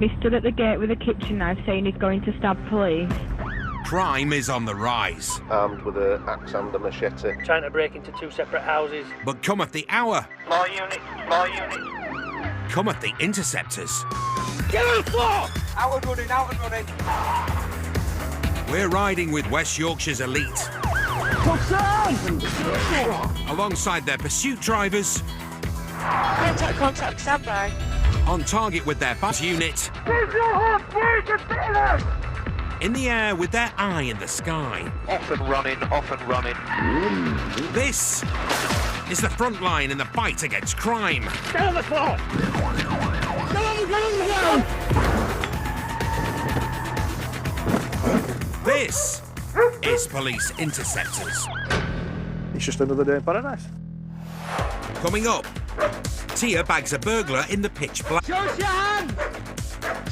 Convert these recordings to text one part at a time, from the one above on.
He stood at the gate with a kitchen knife saying he's going to stab police. Crime is on the rise. Armed with an axe and a machete. Trying to break into 2 separate houses. But cometh the hour. More units, more units. Cometh the Interceptors. Get on the floor! Out and running, out and running. We're riding with West Yorkshire's elite. Alongside their pursuit drivers. Contact, stand by. On target with their bus unit. There's no halfway to sailors! In the air with their eye in the sky. Off and running, off and running. This is the front line in the fight against crime. Get on the floor! Get on the ground! This is Police Interceptors. It's just another day in paradise. Coming up, Tia bags a burglar in the pitch black. Show us your hands!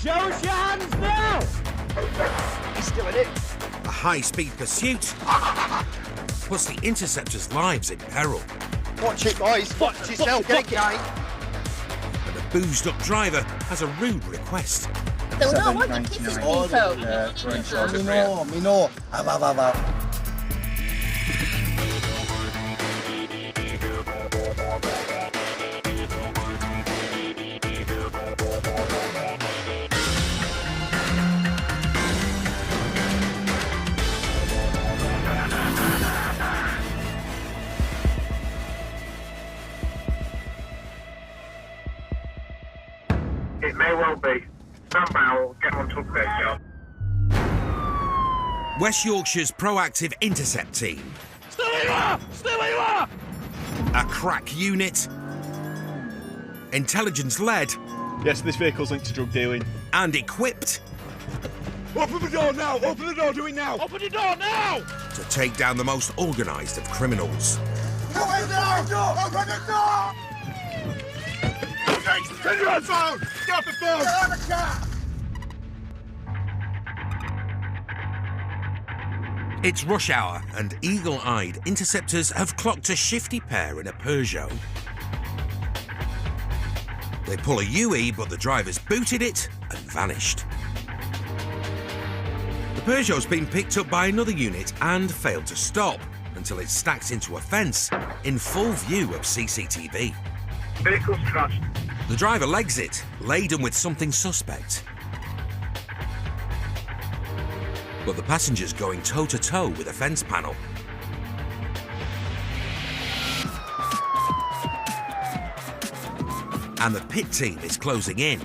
Show us your hands now! He's still in it. A high-speed pursuit. Puts the Interceptors' lives in peril. Watch it, boys. Watch yourself. Get it, guy. And the boozed-up driver has a rude request. Don't know what the kisses people. Me know. Have. It may well be. Stand by, I'll get on to update you. West Yorkshire's proactive intercept team. Stay where you are! Stay where you are! A crack unit. Intelligence-led. Yes, this vehicle's linked to drug dealing. And equipped. Open the door now! Open the door! Do it now! Open the door now! To take down the most organised of criminals. Open the door! Open the door! Turn your phone! Stop the phone! Get on the car! It's rush hour, and eagle-eyed interceptors have clocked a shifty pair in a Peugeot. They pull a UE, but the driver's booted it and vanished. The Peugeot's been picked up by another unit and failed to stop until it stacks into a fence in full view of CCTV. Vehicle's crashed. The driver legs it, laden with something suspect. But the passenger's going toe-to-toe with a fence panel. And the pit team is closing in.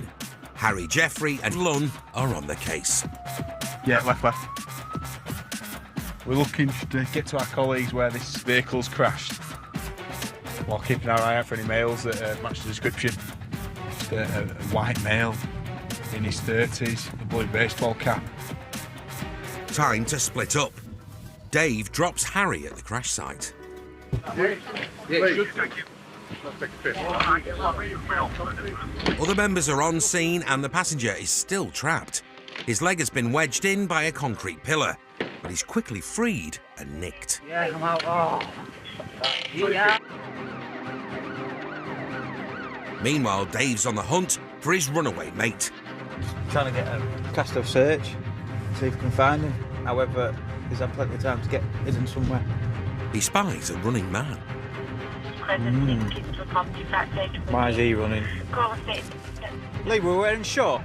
Harry, Jeffrey and Lunn are on the case. Yeah, left. We're looking to get to our colleagues where this vehicle's crashed, while keeping our eye out for any males that match the description. Just a white male in his 30s, a blue baseball cap. Time to split up. Dave drops Harry at the crash site. Other members are on scene and the passenger is still trapped. His leg has been wedged in by a concrete pillar, but he's quickly freed and nicked. Yeah, come out. Oh. Yeah. Meanwhile, Dave's on the hunt for his runaway mate. Trying to get a cast-off search, see if we can find him. However, he's had plenty of time to get hidden somewhere. He spies a running man. Why is he running? Lee, we're wearing short.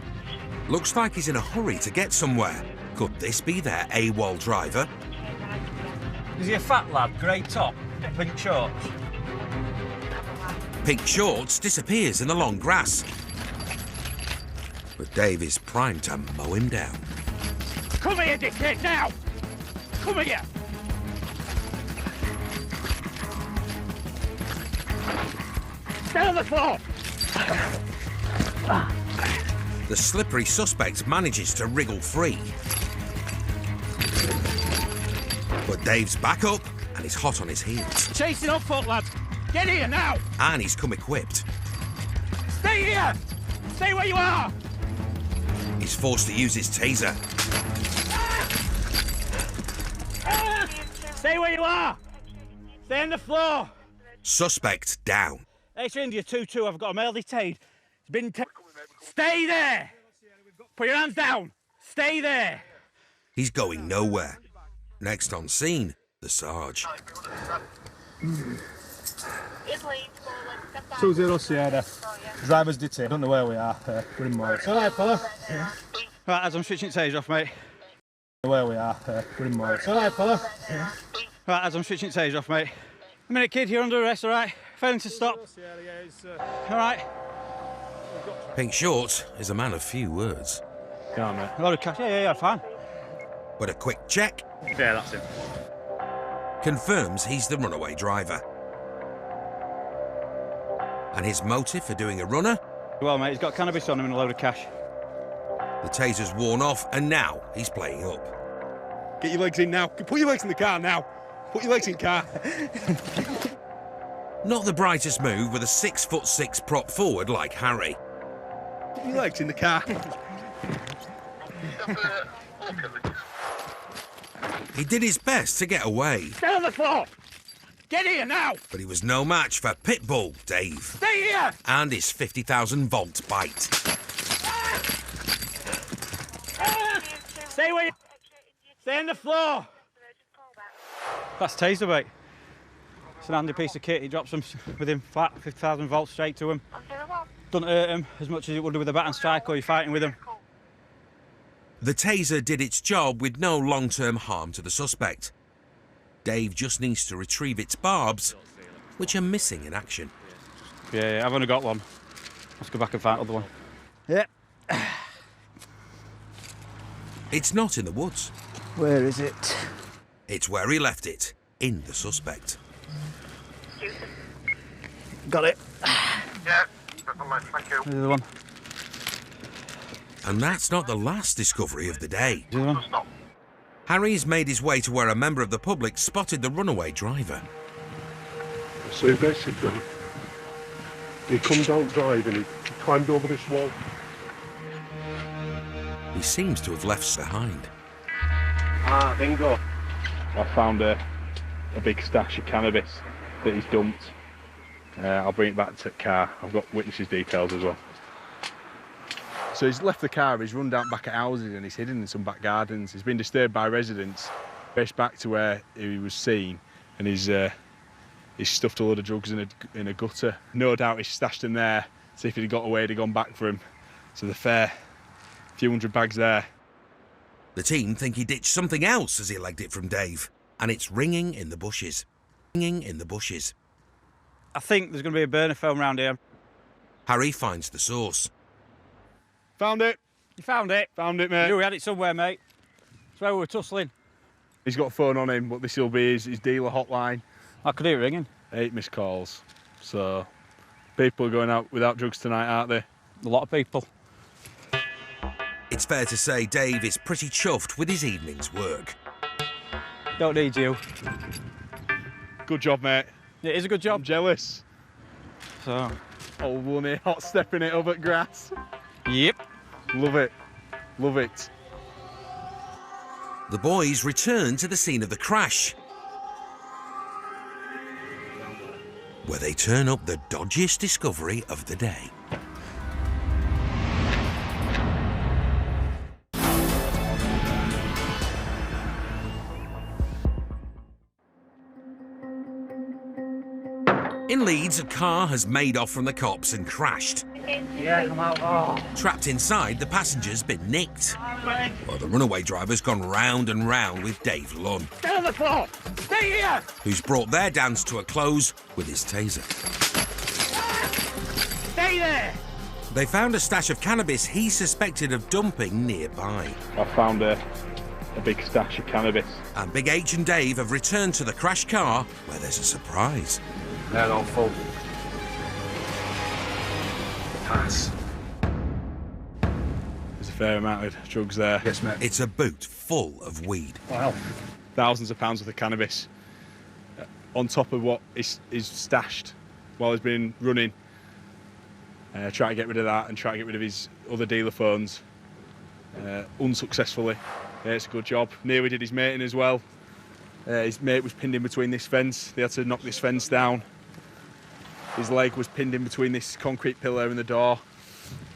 Looks like he's in a hurry to get somewhere. Could this be their AWOL driver? Is he a fat lad, grey top, pink shorts? Pink Shorts disappears in the long grass. But Dave is primed to mow him down. Come here, dickhead, now! Come here! Stay on the floor! The slippery suspect manages to wriggle free. But Dave's back up and he's hot on his heels. Chasing up foot, lads! Get here now! And he's come equipped. Stay here! Stay where you are! He's forced to use his taser. Stay where you are! Stay on the floor! Suspect down. It's India 2-2, I've got a male detained. It's been Stay there! Put your hands down. Stay there. He's going nowhere. Next on scene, the Sarge. 20 Sierra. Driver's detained. Don't know where we are. We're in Morris. All right, fella. Right, as I'm switching taser off, mate. Where we are. We're in Morris. All right, fella. Right, as I'm switching taser off, mate. A minute, kid. You're under arrest. All right. Failing to stop. All right. Pink Shorts is a man of few words. Come on, mate. A lot of cash. Yeah, fine. But a quick check Yeah, that's him. confirms he's the runaway driver. And his motive for doing a runner? Well, mate, he's got cannabis on him and a load of cash. The taser's worn off and now he's playing up. Get your legs in now. Put your legs in the car now. Put your legs in car. Not the brightest move with a 6'6" prop forward like Harry. Put your legs in the car. He did his best to get away, Stay on the floor. Get here now. but he was no match for Pitbull Dave Stay here. and his 50,000 volt bite. Stay where you... Stay on the floor. That's taser, mate. It's an handy piece of kit. He drops them with him flat, 50,000 volts straight to him. Doesn't hurt him as much as it would do with a bat and strike or you're fighting with him. The taser did its job with no long-term harm to the suspect. Dave just needs to retrieve its barbs, which are missing in action. Yeah, I've only got one. Let's go back and find another one. Yeah. It's not in the woods. Where is it? It's where he left it, in the suspect. Got it. Yeah, thank you. There's the one. And that's not the last discovery of the day. There's the one. Stop. Harry's made his way to where a member of the public spotted the runaway driver. So basically, he comes out driving, he climbed over this wall. He seems to have left behind. Ah, bingo. I found a big stash of cannabis that he's dumped. I'll bring it back to the car. I've got witnesses' details as well. So he's left the car, he's run down back at houses and he's hidden in some back gardens. He's been disturbed by residents, raced back to where he was seen, and he's stuffed a load of drugs in a gutter. No doubt he's stashed them there, see if he'd got away, he'd gone back for him. So the fair few hundred bags there. The team think he ditched something else as he legged it from Dave, and it's ringing in the bushes. Ringing in the bushes. I think there's going to be a burner film around here. Harry finds the source. Found it. You found it? Found it, mate. You had it somewhere, mate. That's where we were tussling. He's got a phone on him, but this will be his dealer hotline. I could hear it ringing. 8 missed calls. So people are going out without drugs tonight, aren't they? A lot of people. It's fair to say Dave is pretty chuffed with his evening's work. Don't need you. Good job, mate. It is a good job. I'm jealous. So. Old Lunny, hot stepping it up at grass. Yep. Love it. Love it. The boys return to the scene of the crash, where they turn up the dodgiest discovery of the day. In Leeds, a car has made off from the cops and crashed. Yeah, come out. Oh. Trapped inside, the passenger's been nicked, while the runaway driver's gone round and round with Dave Lunn, Stay on the floor. Stay here. who's brought their dance to a close with his taser. Stay there. They found a stash of cannabis he suspected of dumping nearby. I found a big stash of cannabis. And Big H and Dave have returned to the crashed car, where there's a surprise. They're all full. Pass. There's a fair amount of drugs there. Yes, mate. It's a boot full of weed. Wow. Thousands of pounds worth of cannabis. On top of what is stashed while he's been running. Try to get rid of that and try to get rid of his other dealer phones. Unsuccessfully. It's a good job. Nearly did his mate in as well. His mate was pinned in between this fence. They had to knock this fence down. His leg was pinned in between this concrete pillar and the door,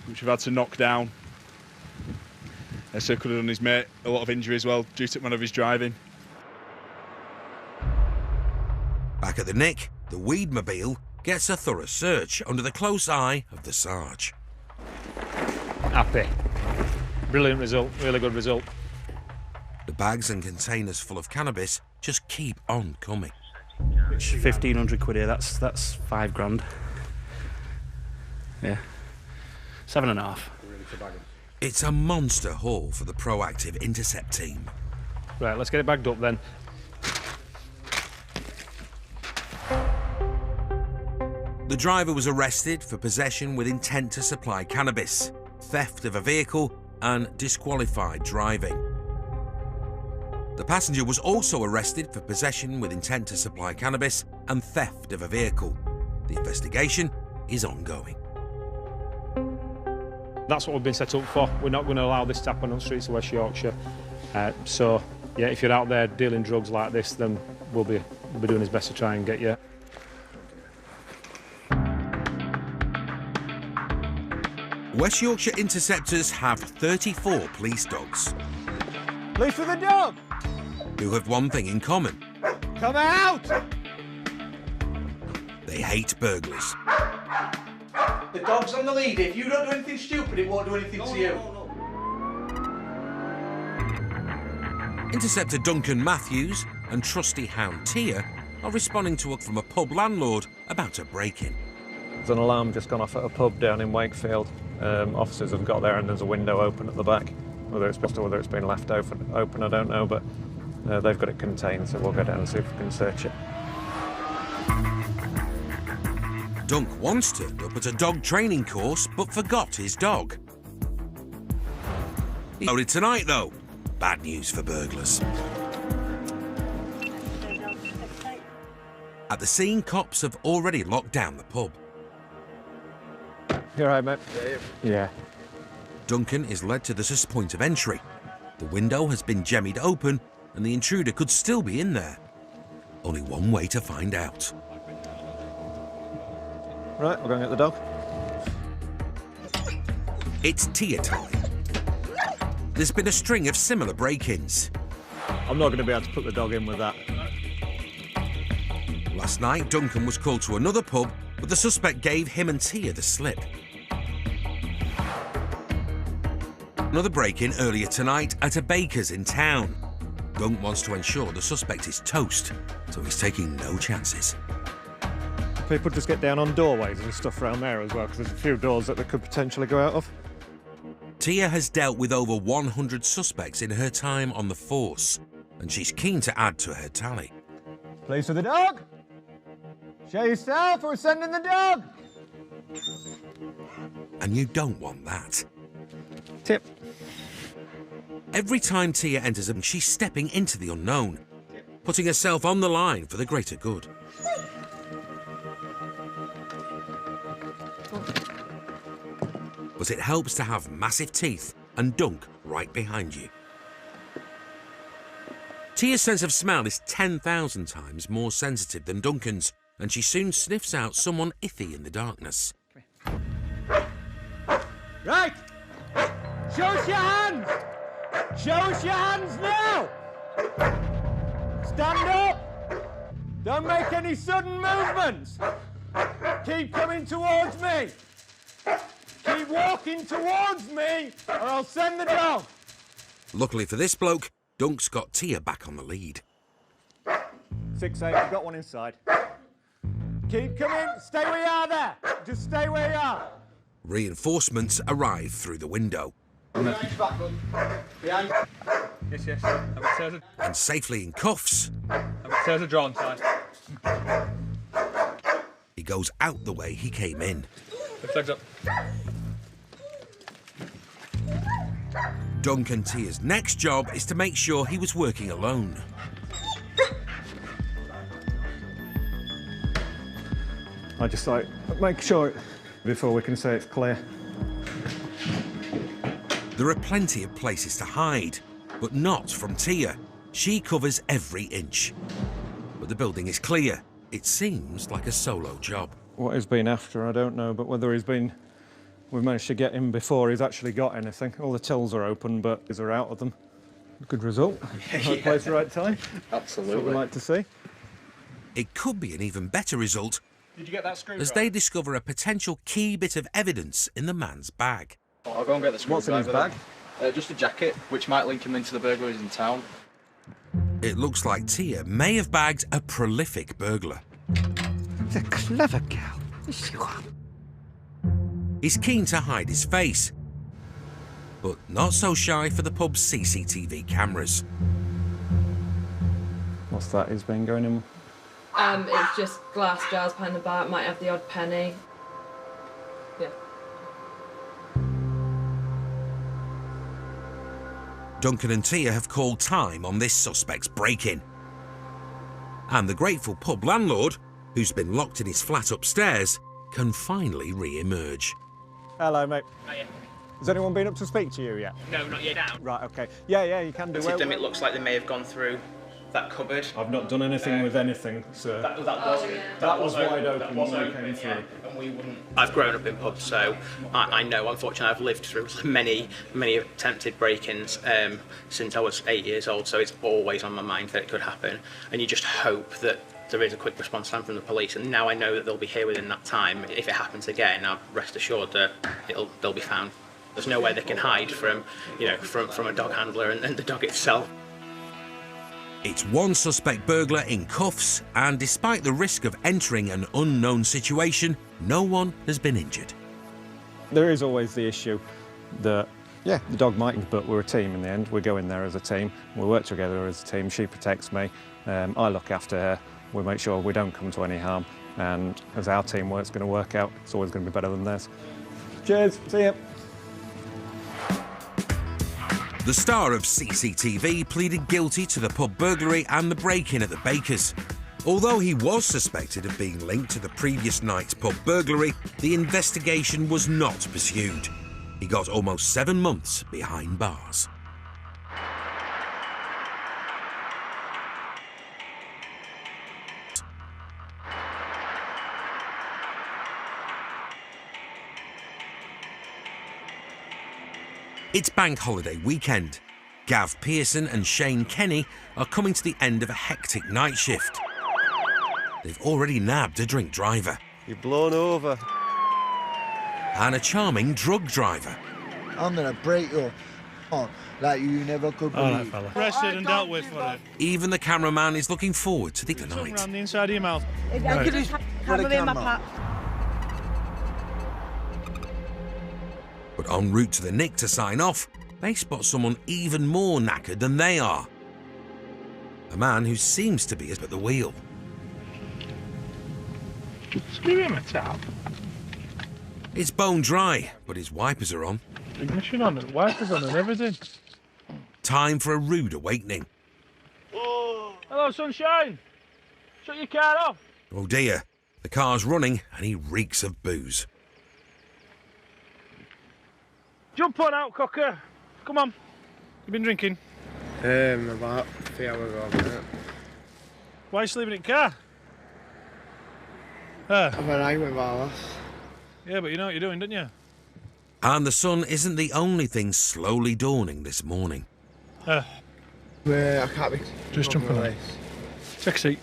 which we've had to knock down. So could have done his mate a lot of injury as well due to one of his driving. Back at the nick, the Weedmobile gets a thorough search under the close eye of the Sarge. Happy. Brilliant result, really good result. The bags and containers full of cannabis just keep on coming. 1,500 quid here, that's £5 grand. Yeah. 7.5. It's a monster haul for the proactive Intercept team. Right, let's get it bagged up then. The driver was arrested for possession with intent to supply cannabis, theft of a vehicle and disqualified driving. The passenger was also arrested for possession with intent to supply cannabis and theft of a vehicle. The investigation is ongoing. That's what we've been set up for. We're not going to allow this to happen on the streets of West Yorkshire. So, yeah, if you're out there dealing drugs like this, then we'll be doing his best to try and get you. West Yorkshire Interceptors have 34 police dogs. Police with a dog! Who have one thing in common. Come out! They hate burglars. The dog's on the lead. If you don't do anything stupid, it won't do anything to you. Interceptor Duncan Matthews and trusty hound Tia are responding to a from a pub landlord about a break-in. There's an alarm just gone off at a pub down in Wakefield. Officers have got there and there's a window open at the back. Whether it's been left open, I don't know, but they've got it contained, so we'll go down and see if we can search it. Dunk once turned up at a dog training course, but forgot his dog. He's loaded tonight, though. Bad news for burglars. At the scene, cops have already locked down the pub. You all right, mate? Yeah. Duncan is led to the point of entry. The window has been jemmied open, and the intruder could still be in there. Only one way to find out. Right, we're going to get the dog. It's Tia time. There's been a string of similar break-ins. I'm not going to be able to put the dog in with that. Last night, Duncan was called to another pub, but the suspect gave him and Tia the slip. Another break-in earlier tonight at a baker's in town. Dunk wants to ensure the suspect is toast, so he's taking no chances. People just get down on doorways and stuff around there as well, because there's a few doors that they could potentially go out of. Tia has dealt with over 100 suspects in her time on the force, and she's keen to add to her tally. Police with the dog! Show yourself, or we're sending the dog! And you don't want that. Tip. Every time Tia enters them, she's stepping into the unknown, putting herself on the line for the greater good. But it helps to have massive teeth and Dunk right behind you. Tia's sense of smell is 10,000 times more sensitive than Duncan's, and she soon sniffs out someone iffy in the darkness. Right! Show us your hands! Show us your hands now! Stand up! Don't make any sudden movements! Keep coming towards me! Keep walking towards me, or I'll send the dog! Luckily for this bloke, Dunk's got Tia back on the lead. 6-8, I've got one inside. Keep coming, stay where you are there! Just stay where you are! Reinforcements arrive through the window. Behind your back, bud. Behind. Yes. I'm upstairs. And safely in cuffs, I'm upstairs a drawn side. he goes out the way he came in. Lift legs up. Dunk and Tia's next job is to make sure he was working alone. I just make sure before we can say it's clear. There are plenty of places to hide, but not from Tia. She covers every inch. But the building is clear. It seems like a solo job. What he's been after, I don't know, but whether he's been We've managed to get him before he's actually got anything. All the tills are open, but he's out of them. Good result. Right place, right time. Absolutely. That's what we like to see. It could be an even better result Did you get that as screwdriver? they discover a potential key bit of evidence in the man's bag. I'll go and get the screwdriver. What's in his bag? Just a jacket, which might link him into the burglaries in town. It looks like Tia may have bagged a prolific burglar. He's a clever gal. He's keen to hide his face, but not so shy for the pub's CCTV cameras. What's that he's been going in? It's just glass jars behind the bar. It might have the odd penny. Yeah. Duncan and Tia have called time on this suspect's break-in. And the grateful pub landlord, who's been locked in his flat upstairs, can finally re-emerge. Hello, mate. Hiya. Has anyone been up to speak to you yet? No, not yet. Down. Right, okay. Yeah, you can do. To them, it looks like they may have gone through that cupboard. I've not done anything with anything, sir. That was wide open when we came through. Yeah, and we wouldn't. I've grown up in pubs, so I know. Unfortunately, I've lived through many attempted break-ins since I was 8 years old. So it's always on my mind that it could happen, and you just hope that there is a quick response time from the police. And now I know that they'll be here within that time. If it happens again, I'm rest assured that they'll be found. There's nowhere they can hide from, from a dog handler and the dog itself. It's one suspect burglar in cuffs, and despite the risk of entering an unknown situation, no one has been injured. There is always the issue that, the dog might, but we're a team in the end. We go in there as a team. We work together as a team. She protects me. I look after her. We make sure we don't come to any harm. And as our teamwork's going to work out, it's always going to be better than theirs. Cheers. See ya. The star of CCTV pleaded guilty to the pub burglary and the break-in at the Bakers. Although he was suspected of being linked to the previous night's pub burglary, the investigation was not pursued. He got almost 7 months behind bars. It's bank holiday weekend. Gav Pearson and Shane Kenny are coming to the end of a hectic night shift. They've already nabbed a drink driver. You've blown over. And a charming drug driver. I'm gonna break your heart like you never could believe. All right, fella. Arrested and dealt with for it. Even the cameraman is looking forward to the night. Around the inside of your mouth. I could just camera in my pack. But en route to the Nick to sign off, they spot someone even more knackered than they are. A man who seems to be at the wheel. Screw him a tap. It's bone dry, but his wipers are on. Ignition on it, wipers on and everything. Time for a rude awakening. Hello, sunshine. Shut your car off. Oh dear, the car's running and he reeks of booze. Jump on out, cocker. Come on. You been drinking? About 3 hours ago. Why are you sleeping in the car? I've arrived with all this. Yeah, but you know what you're doing, don't you? And the sun isn't the only thing slowly dawning this morning. I can't be... Just jump on. Take a seat.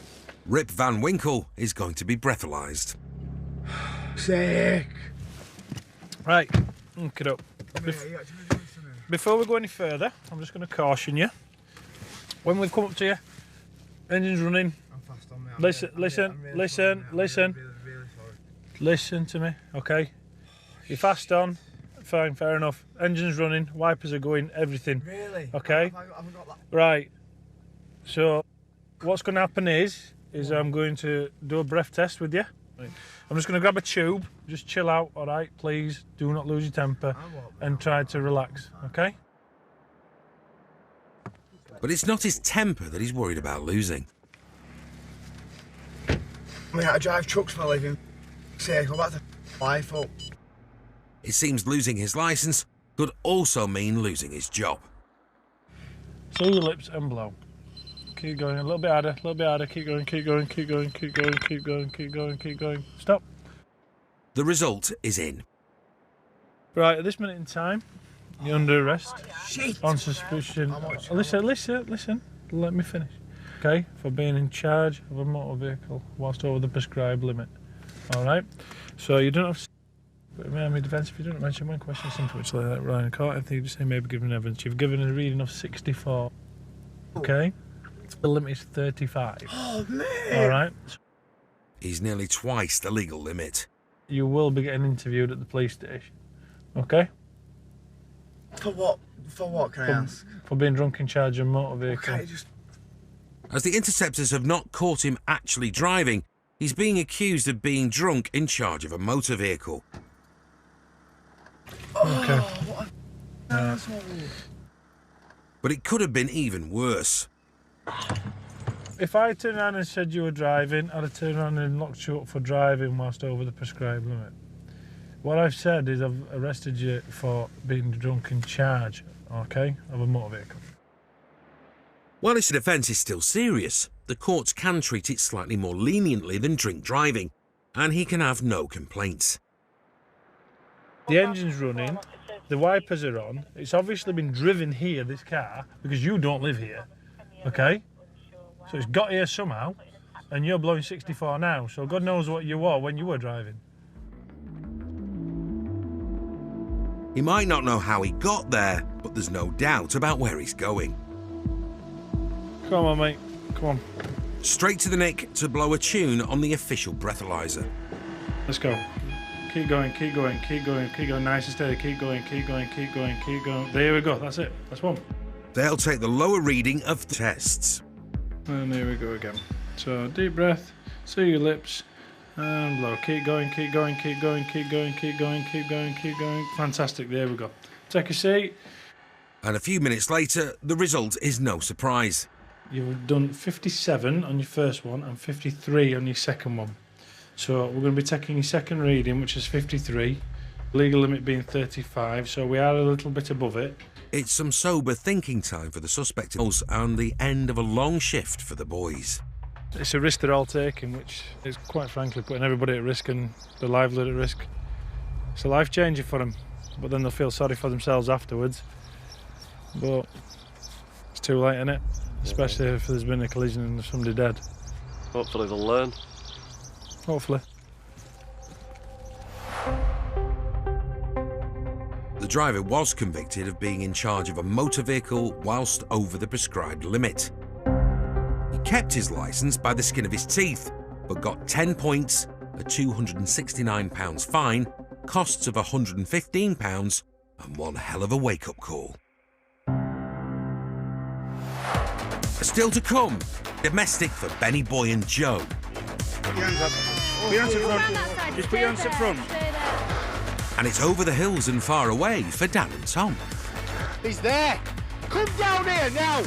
Rip Van Winkle is going to be breathalyzed. Sick. Right, look it up. Before we go any further, I'm just going to caution you. When we've come up to you, engine's running. I'm fast on me. Listen to me, okay? You're fast on, fine, fair enough. Engine's running, wipers are going, everything. Really? Okay? I haven't got that. Right. So, what's going to happen is I'm going to do a breath test with you. I'm just going to grab a tube, just chill out, all right? Please do not lose your temper and try to relax, okay? But it's not his temper that he's worried about losing. I mean, I drive trucks for a living. Sick, I'm about to life up. It seems losing his licence could also mean losing his job. Seal your lips and blow. Keep going, a little bit harder, keep going, keep going, keep going, keep going, keep going, keep going, keep going. Stop. The result is in. Right, at this minute in time, you're under arrest on suspicion. Listen. Let me finish. Okay, for being in charge of a motor vehicle whilst over the prescribed limit. All right. So you don't have to. But in my defence, if you don't mention one question, something which like that, Ryan Court, I think you just say maybe given evidence. You've given a reading of 64. Okay. The limit is 35. Oh man! All right. He's nearly twice the legal limit. You will be getting interviewed at the police station. Okay. For what? For what, can I ask? For being drunk in charge of a motor vehicle. Okay, just... As the Interceptors have not caught him actually driving, he's being accused of being drunk in charge of a motor vehicle. Okay. What a asshole. But it could have been even worse. If I turned around and said you were driving, I'd have turned around and locked you up for driving whilst over the prescribed limit. What I've said is I've arrested you for being drunk in charge, okay, of a motor vehicle. While this offence is still serious, the courts can treat it slightly more leniently than drink driving, and he can have no complaints. The engine's running, the wipers are on, it's obviously been driven here, this car, because you don't live here, okay? So it's got here somehow, and you're blowing 64 now, so God knows what you were when you were driving. He might not know how he got there, but there's no doubt about where he's going. Come on, mate, come on. Straight to the nick to blow a tune on the official breathalyzer. Let's go. Keep going, keep going, keep going, keep going, nice and steady, keep going, keep going, keep going, keep going. There we go, that's it, that's one. They'll take the lower reading of the tests. And there we go again. So deep breath, seal your lips, and blow. Keep going, keep going, keep going, keep going, keep going, keep going, keep going. Fantastic, there we go. Take a seat. And a few minutes later, the result is no surprise. You've done 57 on your first one and 53 on your second one. So we're going to be taking your second reading, which is 53, legal limit being 35, so we are a little bit above it. It's some sober thinking time for the suspect and the end of a long shift for the boys. It's a risk they're all taking, which is quite frankly putting everybody at risk and their livelihood at risk. It's a life changer for them, but then they'll feel sorry for themselves afterwards. But it's too late, isn't it? Especially if there's been a collision and there's somebody dead. Hopefully they'll learn. Hopefully. The driver was convicted of being in charge of a motor vehicle whilst over the prescribed limit. He kept his licence by the skin of his teeth, but got 10 points, a £269 fine, costs of £115, and one hell of a wake-up call. Still to come, domestic for Benny Boy and Joe. Put your hands up. Put your hands up front. Just put your hands up front. And it's over the hills and far away for Dan and Tom. He's there! Come down here now!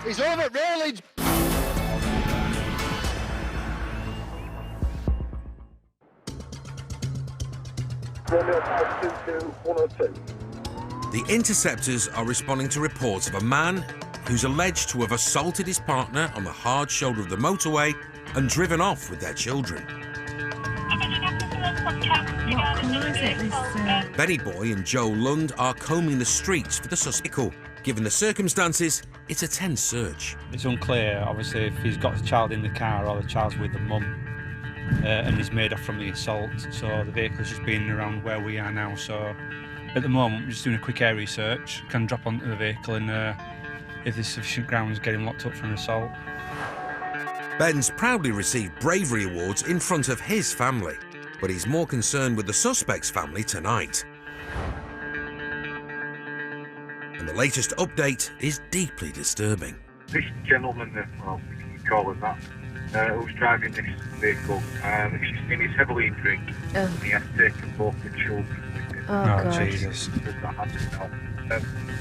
He's over at railings! The Interceptors are responding to reports of a man who's alleged to have assaulted his partner on the hard shoulder of the motorway and driven off with their children. Benny Boy and Joe Lund are combing the streets for the suspect. Given the circumstances, it's a tense search. It's unclear, obviously, if he's got the child in the car or the child's with the mum and he's made off from the assault. So the vehicle's just been around where we are now. So at the moment, we're just doing a quick area search. Can drop onto the vehicle and if there's sufficient grounds, get him locked up for an assault. Ben's proudly received bravery awards in front of his family, but he's more concerned with the suspect's family tonight. And the latest update is deeply disturbing. This gentleman, well, we can call him that, who's driving this vehicle, he's heavily in drink. Oh. He has taken both the children with him. Oh, God. Jesus.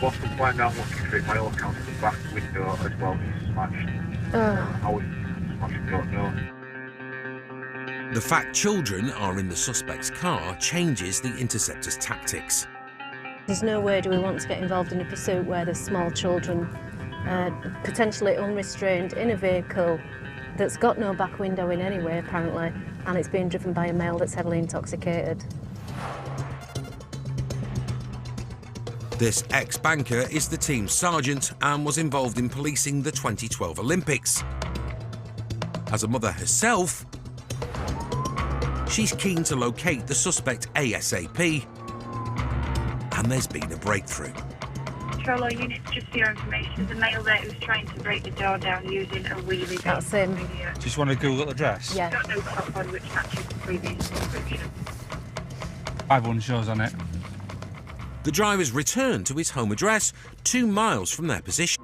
Whilst I'm flying down looking for it, my own account of the back window as well is smashed. How it's smashed, I don't know. The fact children are in the suspect's car changes the Interceptors' tactics. There's no way do we want to get involved in a pursuit where there's small children potentially unrestrained in a vehicle that's got no back window in any way, apparently, and it's being driven by a male that's heavily intoxicated. This ex-banker is the team sergeant and was involved in policing the 2012 Olympics. As a mother herself, she's keen to locate the suspect ASAP, and there's been a breakthrough. Control all units, just for your information, there's a male there who's trying to break the door down using a wheelie. That's him. Just want to Google address? Yeah. Got no top on which matches the previous description. 5-1 shows on it. The driver's returned to his home address 2 miles from their position.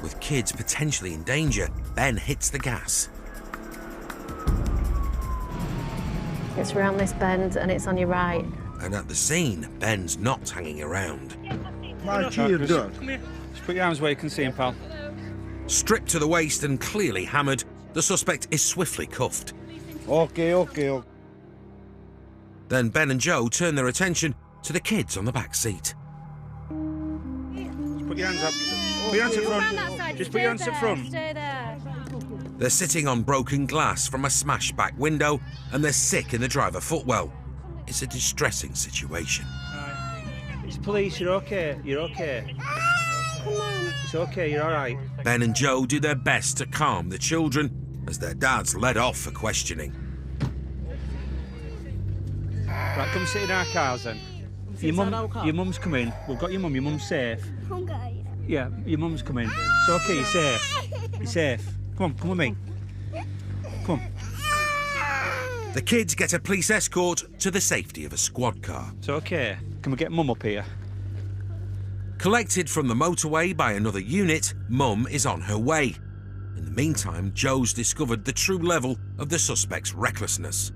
With kids potentially in danger, Ben hits the gas. It's around this bend and it's on your right. And at the scene, Ben's not hanging around. My children. Come here. Just put your arms where you can see him, pal. Stripped to the waist and clearly hammered, the suspect is swiftly cuffed. Okay. Then Ben and Joe turn their attention to the kids on the back seat. Just put your hands up. Put your hands up front. Just put your hands up front. Stay there. They're sitting on broken glass from a smashed back window and they're sick in the driver footwell. It's a distressing situation. It's police, you're okay. You're okay. It's okay, you're all right. Ben and Joe do their best to calm the children as their dad's led off for questioning. Right, come sit in our cars then. Your mum's coming. We've got your mum. Your mum's safe. Yeah, your mum's coming. It's okay, you're safe. You're safe. Come with me. Come on. The kids get a police escort to the safety of a squad car. It's okay. Can we get mum up here? Collected from the motorway by another unit, Mum is on her way. In the meantime, Joe's discovered the true level of the suspect's recklessness.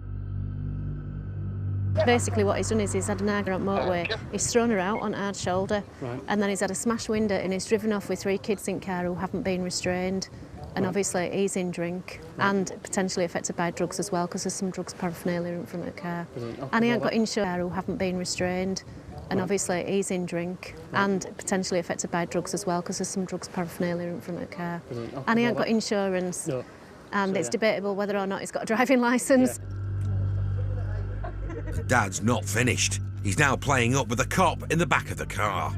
Basically what he's done is he's had an argument on motorway, he's thrown her out on hard shoulder, and then he's had a smashed window and he's driven off with 3 kids in car who haven't been restrained. And obviously he's in drink and potentially affected by drugs as well, because there's some drugs paraphernalia in front of the car. And he ain't got insurance who haven't been restrained. And obviously he's in drink and potentially affected by drugs as well, because there's some drugs paraphernalia in front of the car. And he ain't got insurance. And it's debatable whether or not he's got a driving licence. Dad's not finished. He's now playing up with a cop in the back of the car.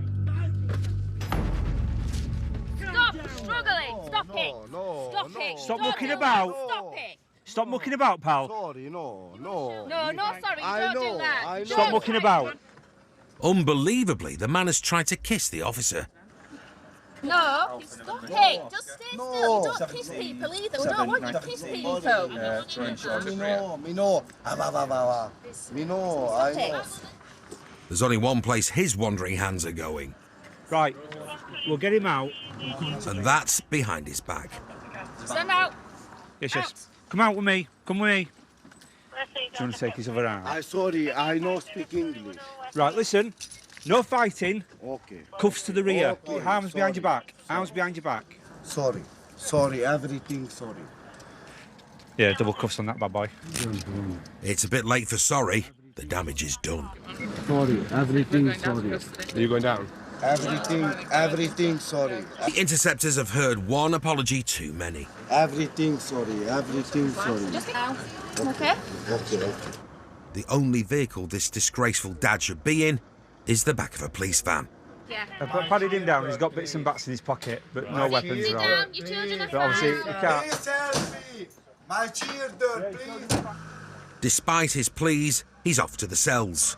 Stop struggling! Stop it! Stop it! Stop mucking about! Stop it! Stop mucking about, pal. Sorry, no, sorry, don't do that. Stop mucking about. Unbelievably, the man has tried to kiss the officer. No, stop it! Just stay still. You don't kiss people either. We don't want you to kiss people. Me know. I know. There's only one place his wandering hands are going. Right, we'll get him out. And that's behind his back. Stand out. Yes. Come out with me. Come with me. Do you want to take his other arm? I'm sorry, I know speak English. Right, listen. No fighting. Okay. Cuffs to the rear. Okay, Arms behind your sorry. back. Arms behind your back. Sorry, everything sorry. Yeah, double cuffs on that bad boy. It's a bit late for sorry. The damage is done. Sorry, everything sorry. Are you going down? Everything sorry. The Interceptors have heard one apology too many. Everything sorry. Just now. Okay? Okay. The only vehicle this disgraceful dad should be in is the back of a police van. Yeah. I've padded him down. He's got bits and bats in his pocket, but no weapons Sit at all. down. Your children are But obviously, fine. you can't. Please help me. My children, please. Despite his pleas, he's off to the cells.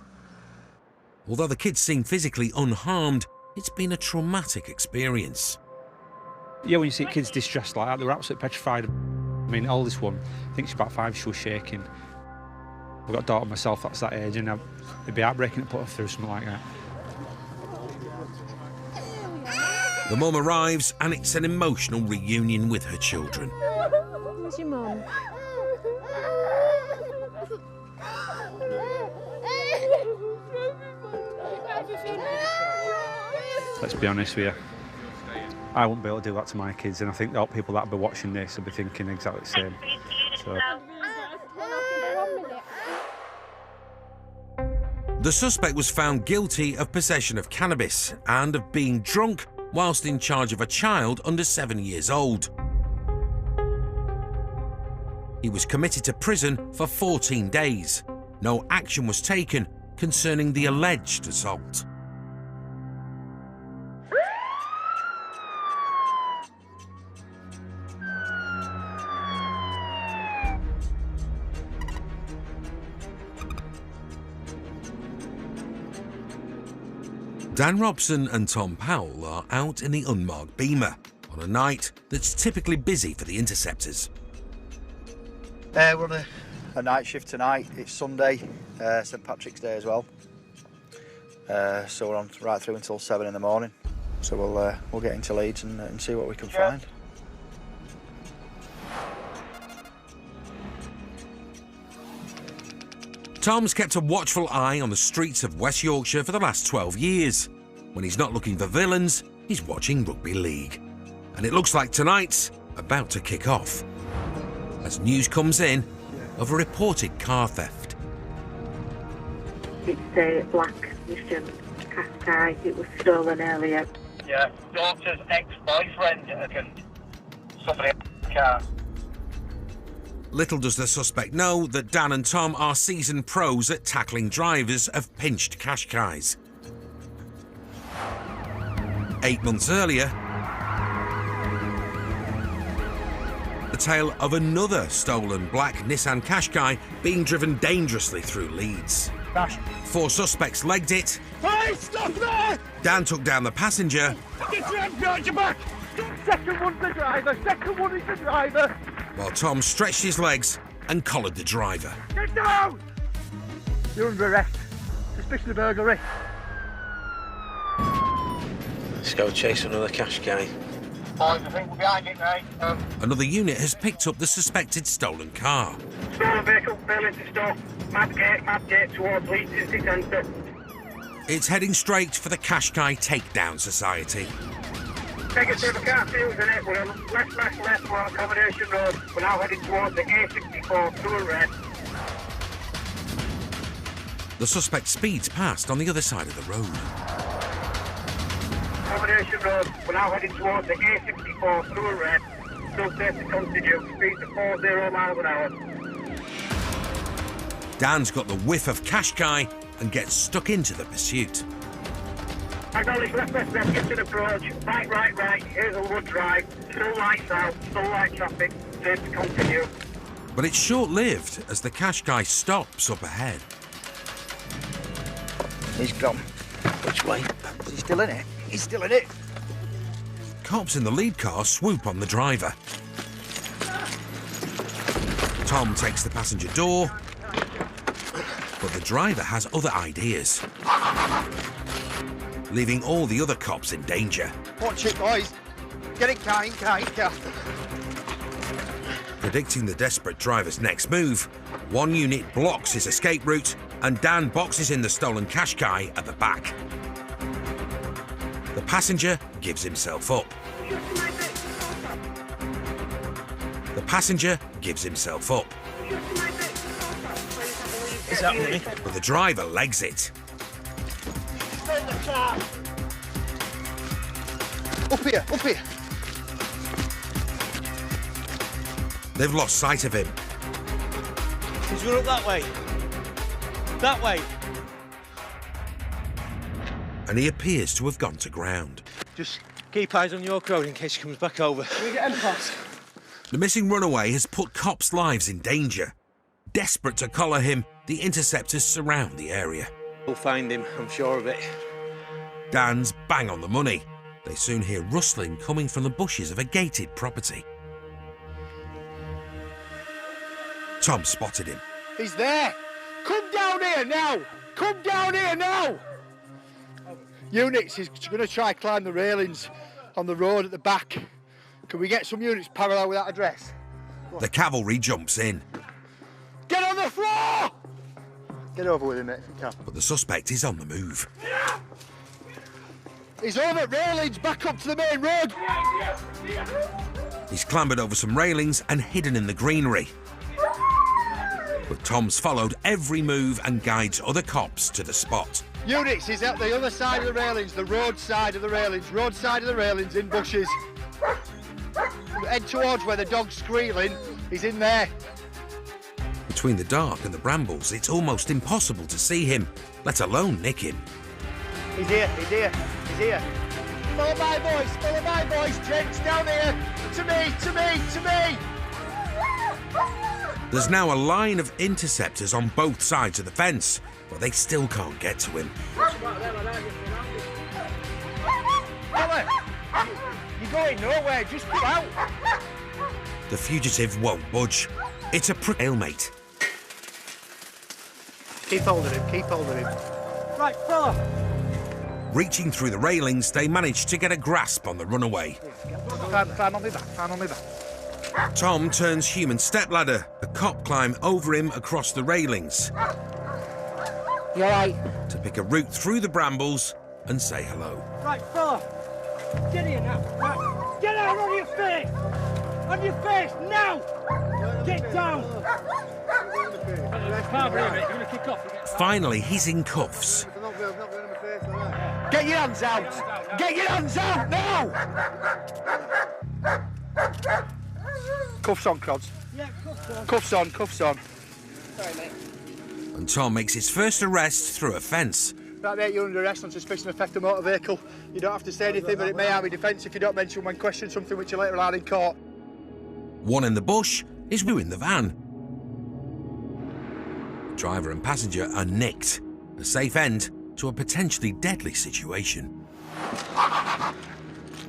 Although the kids seem physically unharmed, it's been a traumatic experience. Yeah, when you see kids distressed like that, they were absolutely petrified. I mean, oldest one, I think she's about 5, she was shaking. I've got a daughter myself, that's that age, and it'd be heartbreaking to put her through something like that. The mum arrives and it's an emotional reunion with her children. Where's your mum? Let's be honest with you. I wouldn't be able to do that to my kids, and I think the people that will be watching this will be thinking exactly the same. So. The suspect was found guilty of possession of cannabis and of being drunk whilst in charge of a child under 7 years old. He was committed to prison for 14 days. No action was taken concerning the alleged assault. Dan Robson and Tom Powell are out in the unmarked Beamer on a night that's typically busy for the Interceptors. We're on a night shift tonight. It's Sunday, St Patrick's Day as well. So we're on right through until 7 in the morning. So we'll get into Leeds and see what we can find. Tom's kept a watchful eye on the streets of West Yorkshire for the last 12 years. When he's not looking for villains, he's watching rugby league. And it looks like tonight's about to kick off, as news comes in of a reported car theft. It's a black Mission Qashqai. It was stolen earlier. Yeah, daughter's ex-boyfriend and somebody in the car. Little does the suspect know that Dan and Tom are seasoned pros at tackling drivers of pinched Qashqais. 8 months earlier, the tale of another stolen black Nissan Qashqai being driven dangerously through Leeds. 4 suspects legged it. Hey, stop there! Dan took down the passenger. Get your hands behind your back! Second one's the driver, second one is the driver! While Tom stretched his legs and collared the driver. Get down! You're under arrest. Suspicion of burglary. Let's go chase another Qashqai. Boys, I think we're behind it, mate. Another unit has picked up the suspected stolen car. Stolen vehicle, failing to stop. Mad gate towards Leeds City Centre. It's heading straight for the Qashqai Takedown Society. Take it through the car fields in it. We're on left, we're on Accommodation Road. We're now heading towards the A64 through a red. The suspect speeds past on the other side of the road. Accommodation Road. We're now heading towards the A64 through a red. Still safe to continue. Speed to 40 miles an hour. Dan's got the whiff of Qashqai and gets stuck into the pursuit. Acknowledge left, get to the approach. Right, Hazelwood Drive. Still lights out, still light traffic. Safe to continue. But it's short-lived as the Qashqai stops up ahead. He's gone. Which way? Is he still in it? He's still in it. Cops in the lead car swoop on the driver. Tom takes the passenger door, but the driver has other ideas, leaving all the other cops in danger. Watch it, boys. Get it, kind. Predicting the desperate driver's next move, one unit blocks his escape route and Dan boxes in the stolen Qashqai at the back. The passenger gives himself up. Is that me? But the driver legs it. Stay in the car. Up here. They've lost sight of him. He's run up that way. That way. And he appears to have gone to ground. Just keep eyes on your road in case he comes back over. Can we get him past? The missing runaway has put cops' lives in danger. Desperate to collar him, the Interceptors surround the area. We'll find him, I'm sure of it. Dan's bang on the money. They soon hear rustling coming from the bushes of a gated property. Tom spotted him. He's there. Come down here now. Units, he's going to try climb the railings on the road at the back. Can we get some units parallel with that address? The cavalry jumps in. Get on the floor! Get over with him, mate, if you can. But the suspect is on the move. He's over at railings, back up to the main road. He's clambered over some railings and hidden in the greenery. But Tom's followed every move and guides other cops to the spot. Units, he's at the other side of the railings, the road side of the railings, in bushes. Head towards where the dog's squealing, he's in there. Between the dark and the brambles, it's almost impossible to see him, let alone nick him. He's here. Follow my voice, gents, down here. To me. There's now a line of interceptors on both sides of the fence, but they still can't get to him. going nowhere, just come out. The fugitive won't budge. It's a stalemate. Keep hold of him, keep hold of him. Right, fella. Reaching through the railings, they manage to get a grasp on the runaway. Climb on me back, climb on me back. Tom turns human stepladder. The cop climb over him across the railings. You alright? To pick a route through the brambles and say hello. Right, fella. Get here now. Right. Get out on your face. On your face, now. Get down. Finally, he's in cuffs. Get your hands out. Get your hands out now. Cuffs on, Crods. Yeah, cuffs on. Cuffs on. Sorry, mate. And Tom makes his first arrest through a fence. Right, mate, you're under arrest on suspicion of theft of motor vehicle. You don't have to say anything, but it may harm your defence if you don't mention when questioned something which you later allowed in court. One in the bush is in the van. Driver and passenger are nicked. A safe end to a potentially deadly situation.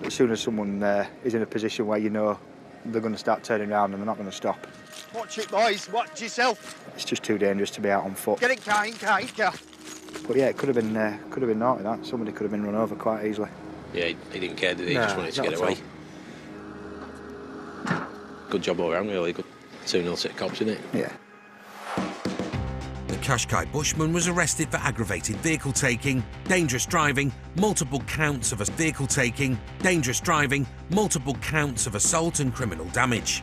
As soon as someone is in a position where you know they're going to start turning around and they're not going to stop. Watch it, boys. Watch yourself. It's just too dangerous to be out on foot. Get in car, in car. But yeah, it could have been naughty, that. Somebody could have been run over quite easily. Yeah, he didn't care, did he? He No, just wanted to not get at away. Good job all around, really. Good 2-0 to cops, innit? Yeah. The Qashqai bushman was arrested for aggravated vehicle taking, dangerous driving, multiple counts of vehicle taking, dangerous driving, multiple counts of assault and criminal damage.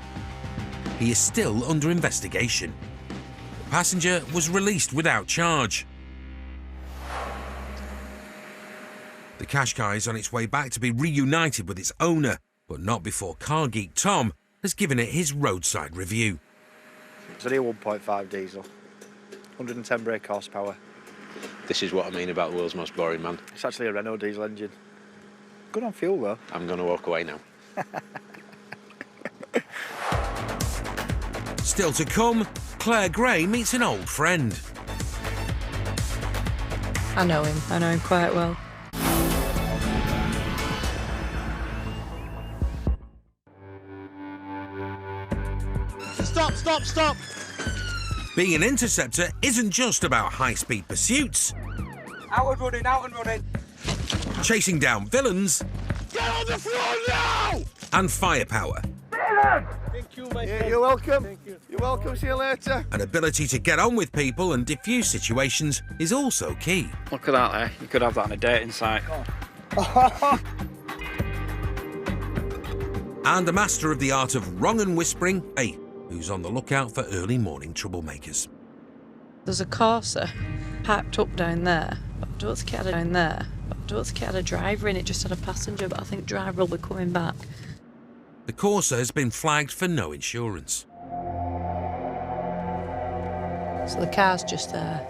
He is still under investigation. The passenger was released without charge. The Qashqai is on its way back to be reunited with its owner, but not before car geek Tom has given it his roadside review. It's only a 1.5 diesel, 110 brake horsepower. This is what I mean about the world's most boring man. It's actually a Renault diesel engine. Good on fuel, though. I'm going to walk away now. Still to come, Claire Gray meets an old friend. I know him quite well. Stop! Being an interceptor isn't just about high-speed pursuits. Out and running. Chasing down villains. Get on the floor now! And firepower. Thank you, mate. Yeah, you're welcome. Thank you. You're welcome. See you later. An ability to get on with people and diffuse situations is also key. Look at that there. You could have that on a dating site. And a master of the art of wrong and whispering, who's on the lookout for early morning troublemakers. There's a Corsa parked up down there. I don't think it had a driver in it, just had a passenger, but I think driver will be coming back. The Corsa has been flagged for no insurance. So the car's just there.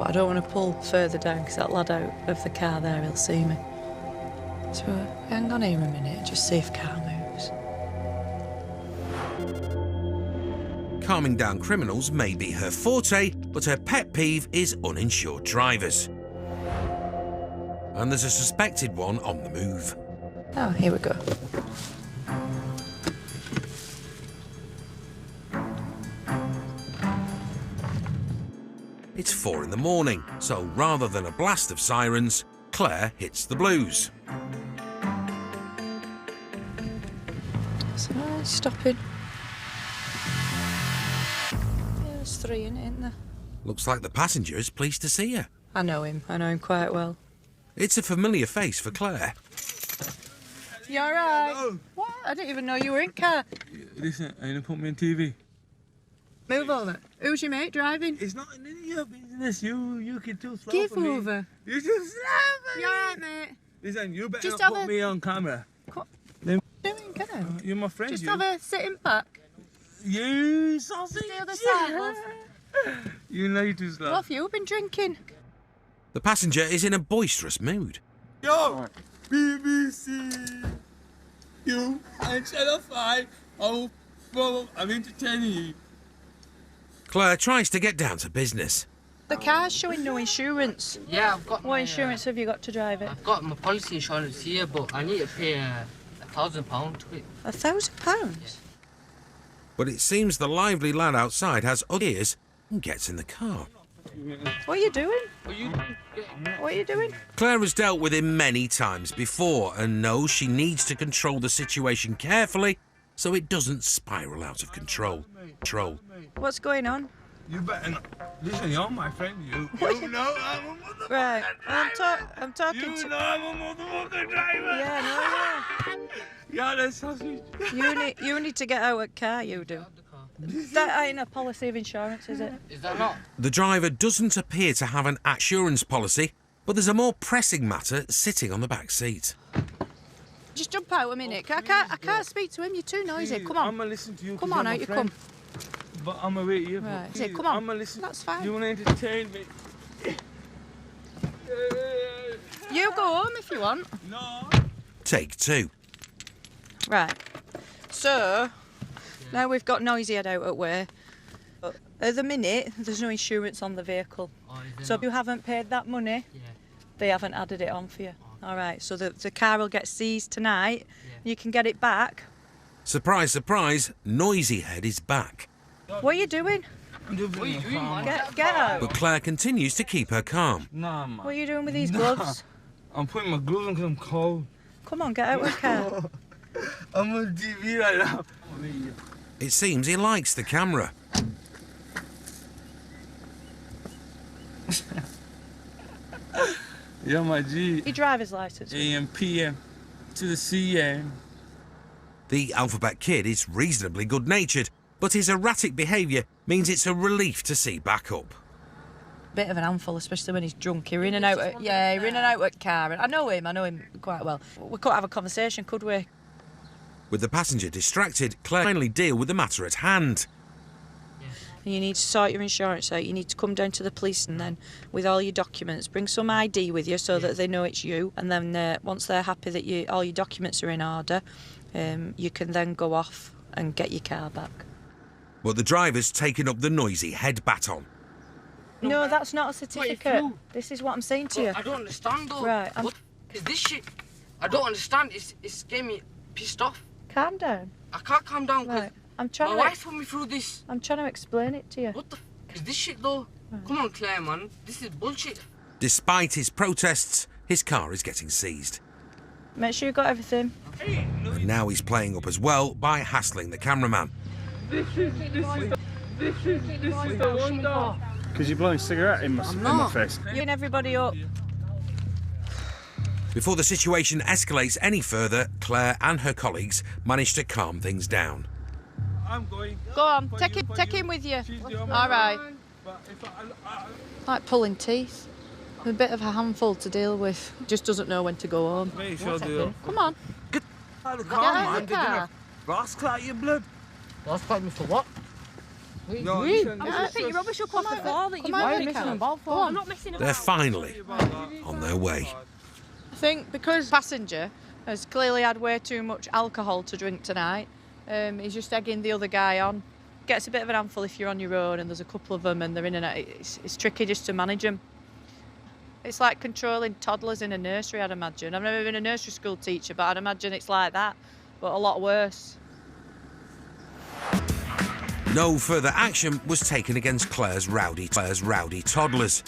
But I don't want to pull further down because that lad out of the car there, he'll see me. So hang on here a minute, just see if car moves. Calming down criminals may be her forte, but her pet peeve is uninsured drivers. And there's a suspected one on the move. Oh, here we go. It's 4 in the morning, so rather than a blast of sirens, Claire hits the blues. So stopping. Yeah, there's 3 in it, isn't there? Looks like the passenger is pleased to see her. I know him quite well. It's a familiar face for Claire. You alright? No. What? I didn't even know you were in car. Listen, are you gonna put me on TV? Move over. Who's your mate driving? It's not none of your business. You can too slow Give for me. over. You too slow for me. You alright, mate? Listen, you better Just not put me on camera. Doing, can I? You're my friend. Just have a sitting back. You sausage. The other side, love. You know you too slow. What have you been drinking? The passenger is in a boisterous mood. Yo, BBC. You and Channel 5. Oh, well, I'm entertaining you. Claire tries to get down to business. The car's showing no insurance. Yeah, I've got What insurance have you got to drive it? I've got my policy insurance here, but I need to pay £1,000 to it. £1,000? But it seems the lively lad outside has other ears and gets in the car. What are you doing? What are you doing? Claire has dealt with him many times before and knows she needs to control the situation carefully so it doesn't spiral out of control. What's going on? You better not. Listen, you're my friend, you. You know I'm a motherfucker. Right, I'm talking to... You know I'm a motherfucker driver. Yeah, You're the sausage. You need to get out of the car, you do. That ain't a policy of insurance, is it? Is that not? The driver doesn't appear to have an assurance policy, but there's a more pressing matter sitting on the back seat. Just jump out a minute. I can't speak to him, you're too noisy. Come on. I'm gonna listen to you. Come on, out you come. But I'm gonna wait here. Right. Say, come on. I'm gonna listen. That's fine. You wanna entertain me? You go home if you want. No. Take two. Right. So, now we've got Noisy Head out at way. But at the minute, there's no insurance on the vehicle. So if you haven't paid that money, they haven't added it on for you. All right, so the car will get seized tonight. You can get it back. Surprise, surprise, Noisy Head is back. What are you doing? What are you doing, man? Get out. But Claire continues to keep her calm. Nah, man. What are you doing with these gloves? I'm putting my gloves on because I'm cold. Come on, get out of the car. I'm on TV right now. It seems he likes the camera. Yeah, my G. Your driver's license. AM, PM, to the CM. The alphabet kid is reasonably good-natured, but his erratic behaviour means it's a relief to see backup. Bit of an handful, especially when he's drunk. You're in and out. You're in and out of the car. I know him quite well. We couldn't have a conversation, could we? With the passenger distracted, Claire finally deal with the matter at hand. You need to sort your insurance out. You need to come down to the police and then, with all your documents, bring some ID with you so that they know it's you. And then once they're happy that all your documents are in order, you can then go off and get your car back. But the driver's taken up the Noisy Head baton. No, that's not a certificate. This is what I'm saying to you. I don't understand though. Right. Is this shit? I don't understand. It's getting me pissed off. Calm down. I can't calm down because my wife put me through this. I'm trying to explain it to you. What the is this shit though? Right. Come on, Claire, man. This is bullshit. Despite his protests, his car is getting seized. Make sure you got everything. And now he's playing up as well by hassling the cameraman. This is the wonder. Because you're blowing a cigarette in my face. You're getting everybody up. Before the situation escalates any further, Claire and her colleagues manage to calm things down. I'm going. Go on, take him with you. All right. Like pulling teeth. A bit of a handful to deal with. Just doesn't know when to go home. Come on. Get out of the car, man. They're gonna rascal out your blood. Rascal me for what? No, I'm gonna pick your rubbish up off the floor that you're missing about. I'm not missing about. They're finally on their way. I think because the passenger has clearly had way too much alcohol to drink tonight, he's just egging the other guy on. Gets a bit of an handful if you're on your own and there's a couple of them and they're in and out. It's tricky just to manage them. It's like controlling toddlers in a nursery, I'd imagine. I've never been a nursery school teacher, but I'd imagine it's like that, but a lot worse. No further action was taken against Claire's rowdy toddlers.